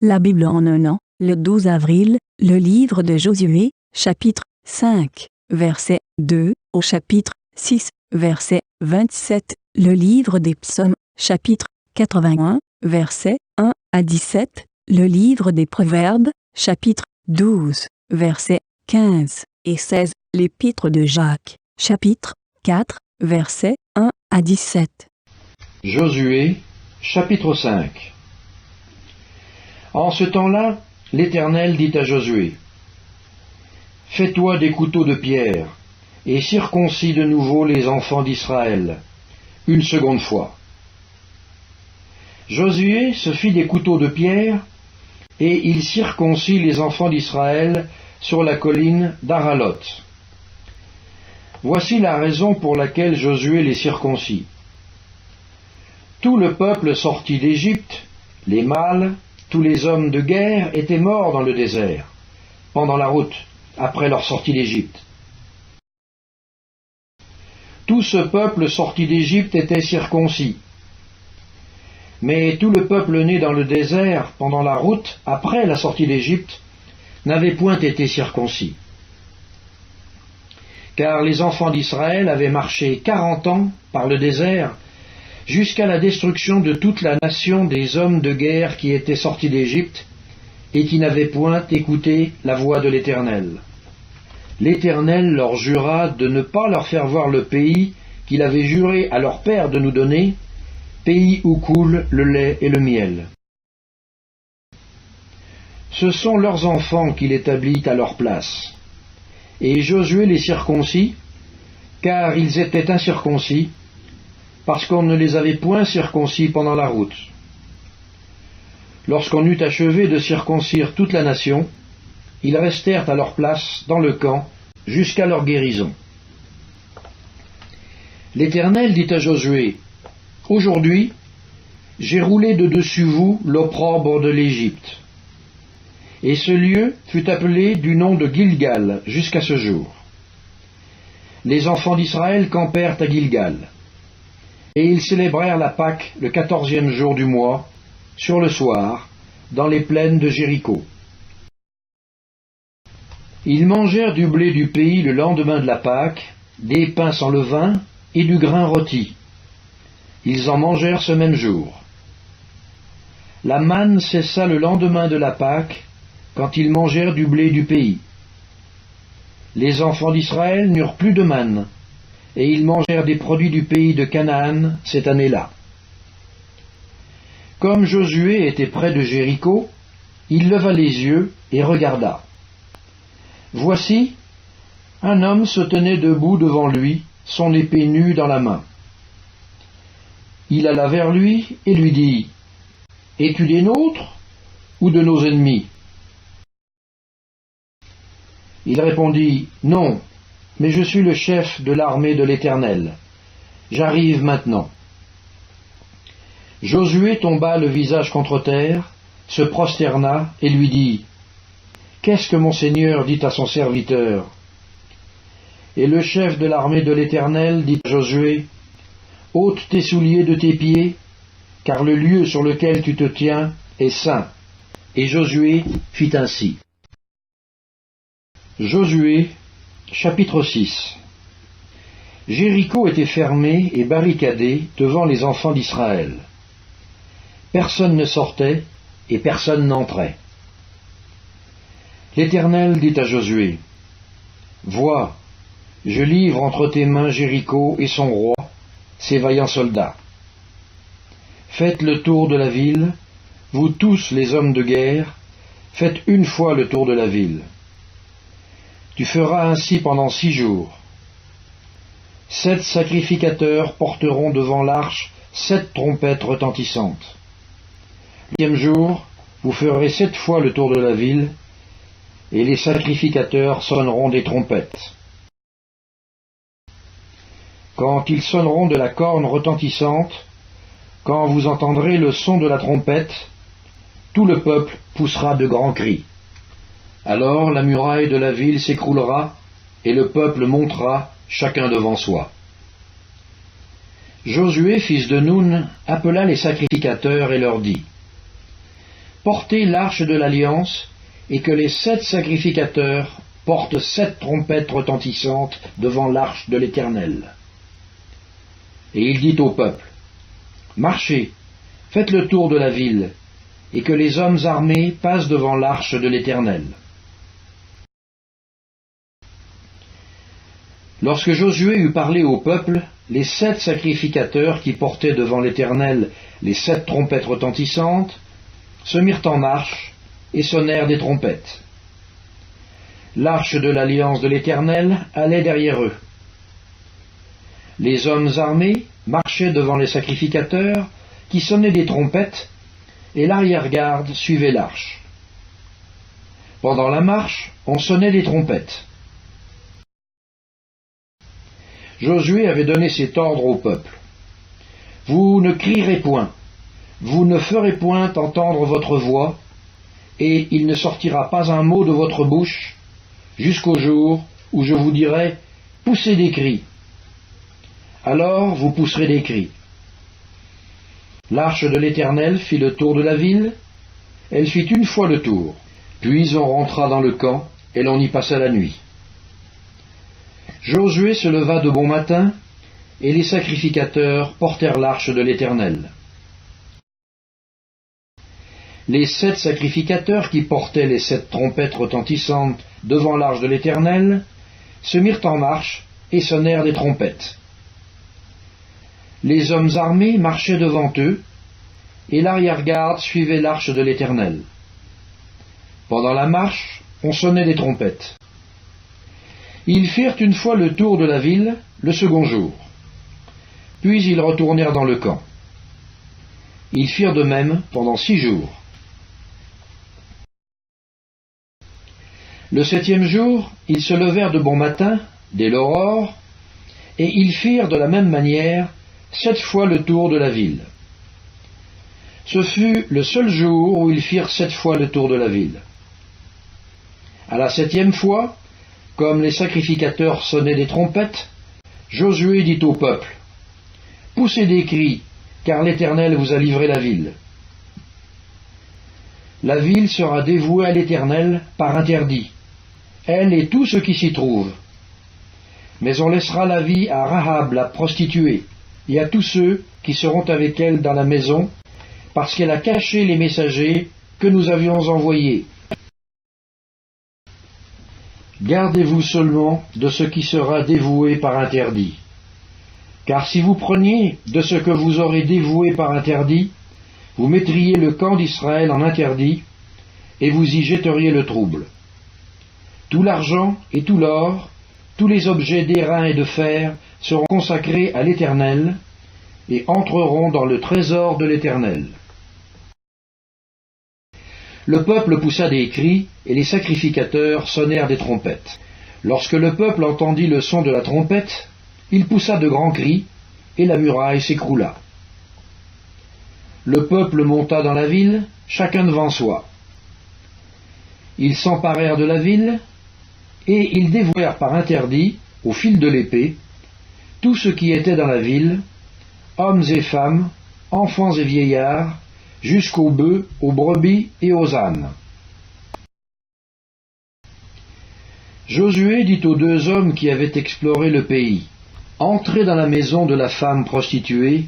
La Bible en un an, le 12 avril, le livre de Josué, chapitre 5, verset 2, au chapitre 6, verset 27, le livre des psaumes, chapitre 81, verset 1 à 17, le livre des proverbes, chapitre 12, verset 15 et 16, l'épître de Jacques, chapitre 4, verset 1 à 17. Josué, chapitre 5. En ce temps-là, l'Éternel dit à Josué, « Fais-toi des couteaux de pierre, et circoncis de nouveau les enfants d'Israël, une seconde fois. » Josué se fit des couteaux de pierre, et il circoncit les enfants d'Israël sur la colline d'Aralot. Voici la raison pour laquelle Josué les circoncit. Tout le peuple sorti d'Égypte, les mâles, tous les hommes de guerre étaient morts dans le désert, pendant la route, après leur sortie d'Égypte. Tout ce peuple sorti d'Égypte était circoncis. Mais tout le peuple né dans le désert, pendant la route, après la sortie d'Égypte, n'avait point été circoncis. Car les enfants d'Israël avaient marché 40 ans par le désert, jusqu'à la destruction de toute la nation des hommes de guerre qui étaient sortis d'Égypte et qui n'avaient point écouté la voix de l'Éternel. L'Éternel leur jura de ne pas leur faire voir le pays qu'il avait juré à leur père de nous donner, pays où coule le lait et le miel. Ce sont leurs enfants qu'il établit à leur place. Et Josué les circoncit, car ils étaient incirconcis, parce qu'on ne les avait point circoncis pendant la route. Lorsqu'on eut achevé de circoncire toute la nation, ils restèrent à leur place dans le camp jusqu'à leur guérison. L'Éternel dit à Josué, « Aujourd'hui, j'ai roulé de dessus vous l'opprobre de l'Égypte. » Et ce lieu fut appelé du nom de Gilgal jusqu'à ce jour. Les enfants d'Israël campèrent à Gilgal. Et ils célébrèrent la Pâque le 14e jour du mois, sur le soir, dans les plaines de Jéricho. Ils mangèrent du blé du pays le lendemain de la Pâque, des pains sans levain et du grain rôti. Ils en mangèrent ce même jour. La manne cessa le lendemain de la Pâque, quand ils mangèrent du blé du pays. Les enfants d'Israël n'eurent plus de manne, et ils mangèrent des produits du pays de Canaan cette année-là. Comme Josué était près de Jéricho, il leva les yeux et regarda. Voici, un homme se tenait debout devant lui, son épée nue dans la main. Il alla vers lui et lui dit, « Es-tu des nôtres ou de nos ennemis ?» Il répondit, « Non, mais je suis le chef de l'armée de l'Éternel. J'arrive maintenant. » Josué tomba le visage contre terre, se prosterna et lui dit, « Qu'est-ce que mon Seigneur dit à son serviteur ?» Et le chef de l'armée de l'Éternel dit à Josué, « Ôte tes souliers de tes pieds, car le lieu sur lequel tu te tiens est saint. » Et Josué fit ainsi. Josué, chapitre 6. Jéricho était fermé et barricadé devant les enfants d'Israël. Personne ne sortait et personne n'entrait. L'Éternel dit à Josué, « Vois, je livre entre tes mains Jéricho et son roi, ses vaillants soldats. Faites le tour de la ville, vous tous les hommes de guerre, faites une fois le tour de la ville. Tu feras ainsi pendant 6 jours. 7 sacrificateurs porteront devant l'arche 7 trompettes retentissantes. Le 8e jour, vous ferez 7 fois le tour de la ville, et les sacrificateurs sonneront des trompettes. Quand ils sonneront de la corne retentissante, quand vous entendrez le son de la trompette, tout le peuple poussera de grands cris. Alors la muraille de la ville s'écroulera, et le peuple montera, chacun devant soi. Josué, fils de Nun, appela les sacrificateurs et leur dit, « portez l'arche de l'Alliance, et que les 7 sacrificateurs portent 7 trompettes retentissantes devant l'arche de l'Éternel. Et il dit au peuple, marchez, faites le tour de la ville, et que les hommes armés passent devant l'arche de l'Éternel. Lorsque Josué eut parlé au peuple, les 7 sacrificateurs qui portaient devant l'Éternel les 7 trompettes retentissantes se mirent en marche et sonnèrent des trompettes. L'arche de l'alliance de l'Éternel allait derrière eux. Les hommes armés marchaient devant les sacrificateurs qui sonnaient des trompettes, et l'arrière-garde suivait l'arche. Pendant la marche, on sonnait des trompettes. Josué avait donné cet ordre au peuple. Vous ne crierez point, vous ne ferez point entendre votre voix, et il ne sortira pas un mot de votre bouche, jusqu'au jour où je vous dirai, poussez des cris. Alors vous pousserez des cris. L'arche de l'Éternel fit le tour de la ville, elle fit une fois le tour, puis on rentra dans le camp, et l'on y passa la nuit. Josué se leva de bon matin, et les sacrificateurs portèrent l'arche de l'Éternel. Les 7 sacrificateurs qui portaient les 7 trompettes retentissantes devant l'arche de l'Éternel se mirent en marche et sonnèrent des trompettes. Les hommes armés marchaient devant eux, et l'arrière-garde suivait l'arche de l'Éternel. Pendant la marche, on sonnait des trompettes. Ils firent une fois le tour de la ville, le second jour. Puis ils retournèrent dans le camp. Ils firent de même pendant 6 jours. Le 7e jour, ils se levèrent de bon matin, dès l'aurore, et ils firent de la même manière 7 fois le tour de la ville. Ce fut le seul jour où ils firent 7 fois le tour de la ville. À la 7e fois, comme les sacrificateurs sonnaient des trompettes, Josué dit au peuple, « Poussez des cris, car l'Éternel vous a livré la ville. » La ville sera dévouée à l'Éternel par interdit, elle et tout ce qui s'y trouve. Mais on laissera la vie à Rahab la prostituée, et à tous ceux qui seront avec elle dans la maison, parce qu'elle a caché les messagers que nous avions envoyés. Gardez-vous seulement de ce qui sera dévoué par interdit. Car si vous preniez de ce que vous aurez dévoué par interdit, vous mettriez le camp d'Israël en interdit, et vous y jetteriez le trouble. Tout l'argent et tout l'or, tous les objets d'airain et de fer seront consacrés à l'Éternel, et entreront dans le trésor de l'Éternel. Le peuple poussa des cris, et les sacrificateurs sonnèrent des trompettes. Lorsque le peuple entendit le son de la trompette, il poussa de grands cris, et la muraille s'écroula. Le peuple monta dans la ville, chacun devant soi. Ils s'emparèrent de la ville, et ils dévouèrent par interdit, au fil de l'épée, tout ce qui était dans la ville, hommes et femmes, enfants et vieillards, jusqu'aux bœufs, aux brebis et aux ânes. Josué dit aux 2 hommes qui avaient exploré le pays, « Entrez dans la maison de la femme prostituée,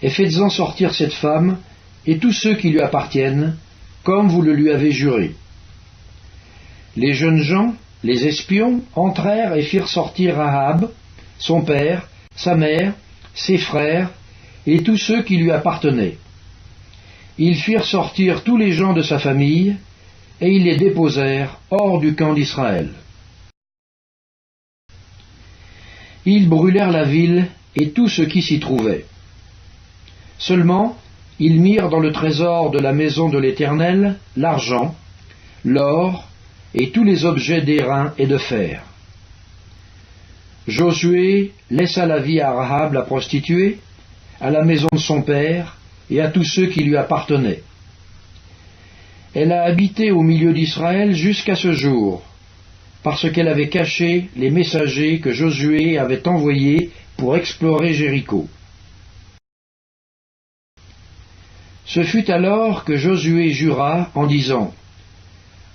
et faites-en sortir cette femme, et tous ceux qui lui appartiennent, comme vous le lui avez juré. » Les jeunes gens, les espions, entrèrent et firent sortir Rahab, son père, sa mère, ses frères, et tous ceux qui lui appartenaient. Ils firent sortir tous les gens de sa famille, et ils les déposèrent hors du camp d'Israël. Ils brûlèrent la ville et tout ce qui s'y trouvait. Seulement, ils mirent dans le trésor de la maison de l'Éternel l'argent, l'or et tous les objets d'airain et de fer. Josué laissa la vie à Rahab la prostituée, à la maison de son père et à tous ceux qui lui appartenaient. Elle a habité au milieu d'Israël jusqu'à ce jour, parce qu'elle avait caché les messagers que Josué avait envoyés pour explorer Jéricho. Ce fut alors que Josué jura en disant :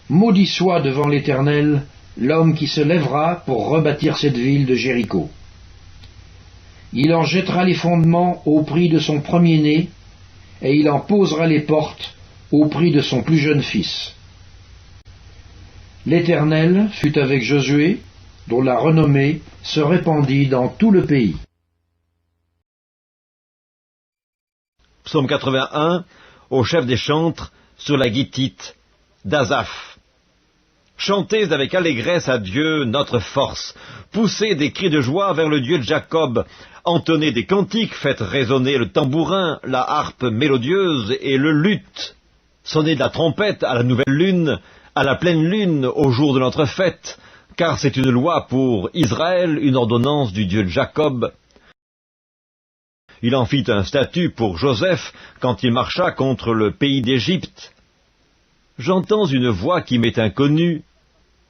Maudit soit devant l'Éternel l'homme qui se lèvera pour rebâtir cette ville de Jéricho. Il en jettera les fondements au prix de son premier-né, et il en posera les portes au prix de son plus jeune fils. L'Éternel fut avec Josué, dont la renommée se répandit dans tout le pays. Psaume 81, au chef des chantres, sur la guitite, d'Asaph. Chantez avec allégresse à Dieu, notre force. Poussez des cris de joie vers le Dieu de Jacob. Entonnez des cantiques, faites résonner le tambourin, la harpe mélodieuse et le luth. Sonnez de la trompette à la nouvelle lune, à la pleine lune, au jour de notre fête, car c'est une loi pour Israël, une ordonnance du Dieu de Jacob. Il en fit un statut pour Joseph quand il marcha contre le pays d'Égypte. J'entends une voix qui m'est inconnue.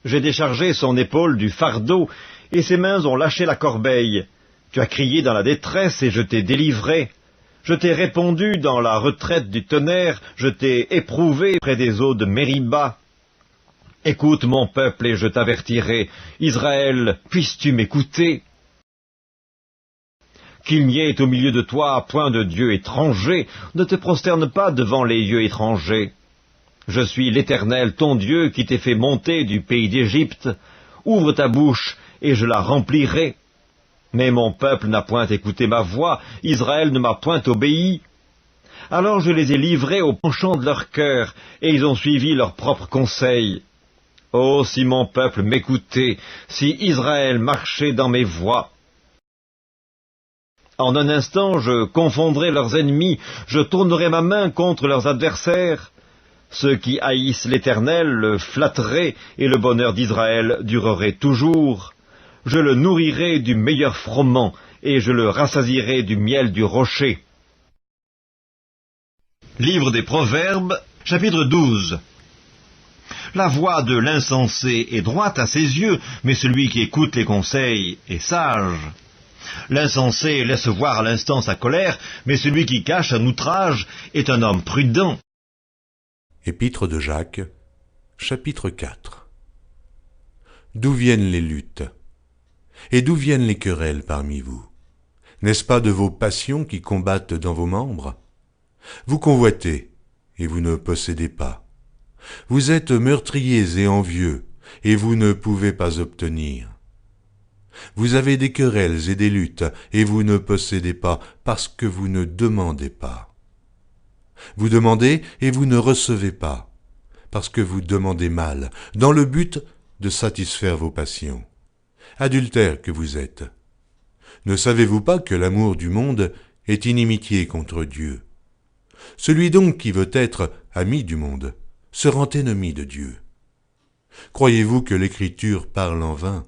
J'ai déchargé son épaule du fardeau, et ses mains ont lâché la corbeille. Tu as crié dans la détresse, et je t'ai délivré. Je t'ai répondu dans la retraite du tonnerre, je t'ai éprouvé près des eaux de Mériba. Écoute mon peuple, et je t'avertirai. Israël, puisses-tu m'écouter? Qu'il n'y ait au milieu de toi point de dieu étranger, ne te prosterne pas devant les dieux étrangers. Je suis l'Éternel, ton Dieu, qui t'ai fait monter du pays d'Égypte. Ouvre ta bouche, et je la remplirai. Mais mon peuple n'a point écouté ma voix, Israël ne m'a point obéi. Alors je les ai livrés au penchant de leur cœur, et ils ont suivi leurs propres conseils. Oh, si mon peuple m'écoutait, si Israël marchait dans mes voies! En un instant, je confondrai leurs ennemis, je tournerai ma main contre leurs adversaires. Ceux qui haïssent l'Éternel le flatteraient, et le bonheur d'Israël durerait toujours. Je le nourrirai du meilleur froment, et je le rassasierai du miel du rocher. Livre des Proverbes, chapitre 12. La voix de l'insensé est droite à ses yeux, mais celui qui écoute les conseils est sage. L'insensé laisse voir à l'instant sa colère, mais celui qui cache un outrage est un homme prudent. Épître de Jacques, chapitre 4. D'où viennent les luttes? Et d'où viennent les querelles parmi vous? N'est-ce pas de vos passions qui combattent dans vos membres? Vous convoitez, et vous ne possédez pas. Vous êtes meurtriers et envieux, et vous ne pouvez pas obtenir. Vous avez des querelles et des luttes, et vous ne possédez pas, parce que vous ne demandez pas. Vous demandez, et vous ne recevez pas, parce que vous demandez mal, dans le but de satisfaire vos passions. Adultères que vous êtes. Ne savez-vous pas que l'amour du monde est inimitié contre Dieu? Celui donc qui veut être ami du monde se rend ennemi de Dieu. Croyez-vous que l'Écriture parle en vain?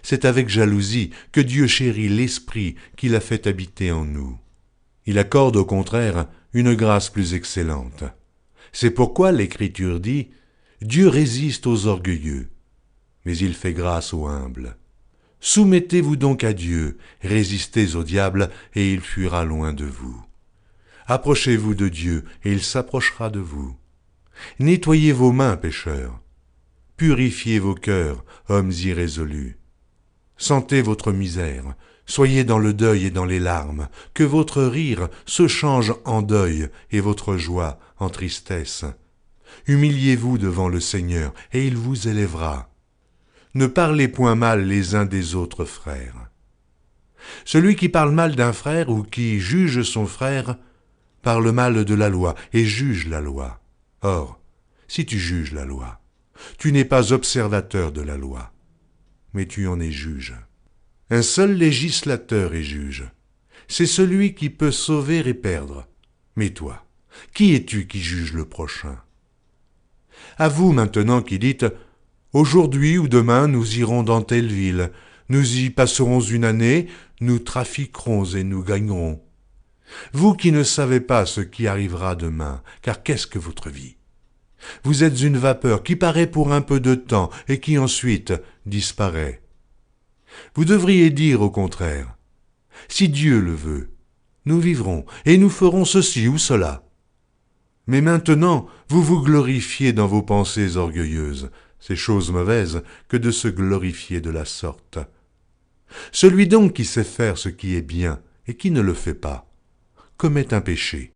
C'est avec jalousie que Dieu chérit l'Esprit qu'il a fait habiter en nous. Il accorde au contraire une grâce plus excellente. C'est pourquoi l'Écriture dit « Dieu résiste aux orgueilleux, mais il fait grâce aux humbles. Soumettez-vous donc à Dieu, résistez au diable, et il fuira loin de vous. Approchez-vous de Dieu, et il s'approchera de vous. Nettoyez vos mains, pécheurs. Purifiez vos cœurs, hommes irrésolus. Sentez votre misère, soyez dans le deuil et dans les larmes, que votre rire se change en deuil et votre joie en tristesse. Humiliez-vous devant le Seigneur, et il vous élèvera. Ne parlez point mal les uns des autres frères. Celui qui parle mal d'un frère ou qui juge son frère parle mal de la loi et juge la loi. Or, si tu juges la loi, tu n'es pas observateur de la loi, mais tu en es juge. Un seul législateur est juge. C'est celui qui peut sauver et perdre. Mais toi, qui es-tu qui juge le prochain? À vous maintenant qui dites « Aujourd'hui ou demain nous irons dans telle ville, nous y passerons une année, nous trafiquerons et nous gagnerons. » Vous qui ne savez pas ce qui arrivera demain, car qu'est-ce que votre vie? Vous êtes une vapeur qui paraît pour un peu de temps et qui ensuite disparaît. Vous devriez dire au contraire, « Si Dieu le veut, nous vivrons et nous ferons ceci ou cela. » Mais maintenant, vous vous glorifiez dans vos pensées orgueilleuses. C'est chose mauvaise que de se glorifier de la sorte. Celui donc qui sait faire ce qui est bien et qui ne le fait pas, commet un péché.